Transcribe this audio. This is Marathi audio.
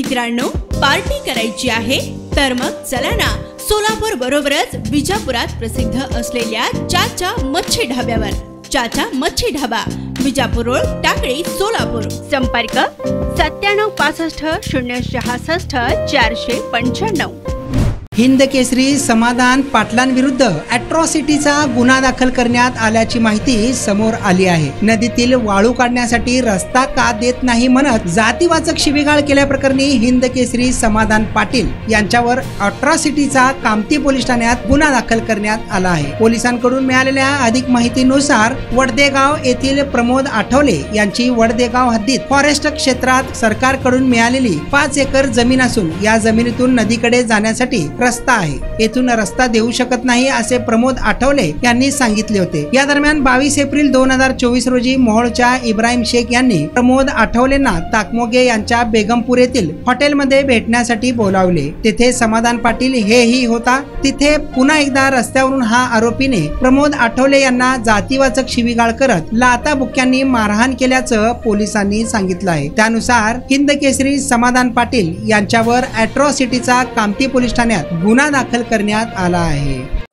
मित्रांनो, पार्टी करायची आहे तर मग चला ना, सोलापूर बरोबरच विजापुरात प्रसिद्ध असलेल्या चाचा मच्छी ढाब्यावर। चाचा मच्छी ढाबा, विजापूर रोड, टाकळी, सोलापूर। संपर्क 9765 066 495। हिंद केसरी समाधान पाटलांविरुद्ध अॅट्रॉसिटीचा गुन्हा दाखल करण्यात आल्याची माहिती समोर आली आहे। नदीतील वाळू काढण्यासाठी रस्ता का देत नाही म्हणत जातीवाचक शिवीगाळ केल्याप्रकरणी हिंद केसरी समाधान पाटील यांच्यावर अॅट्रॉसिटीचा कामती पोलीस ठाण्यात गुन्हा दाखल करण्यात आला आहे। पोलिसांकडून मिळालेल्या अधिक माहितीनुसार वडदेगाव येथील प्रमोद आठवले यांची वडदेगाव हद्दीत फॉरेस्ट क्षेत्रात सरकारकडून मिळालेली 5 एकर जमीन असून या जमिनीतून नदीकडे जाण्यासाठी रस्ता आहे, येथून रस्ता देऊ शकत नाही असे प्रमोद आठवले यांनी सांगितले होते। या दरम्यान 22 एप्रिल 2024 रोजी मोहोळच्या इब्राहिम शेख यांनी प्रमोद आठवलेंना ताकमोगे यांच्या बेगमपूर येथील हॉटेलमध्ये भेटण्यासाठी बोलावले। तेथे समाधान पाटील हेही होता। तिथे पुन्हा एकदा रस्त्यावरून हा आरोपीने प्रमोद आठवले यांना जातीवाचक शिवीगाळ करत लाथाबुक्क्यांनी मारहाण केल्याचं पोलिसांनी सांगितलं आहे। त्यानुसार हिंद केसरी समाधान पाटील यांच्यावर अॅट्रॉसिटीचा कामती पोलीस ठाण्यात गुन्हा दाखल करण्यात आला आहे।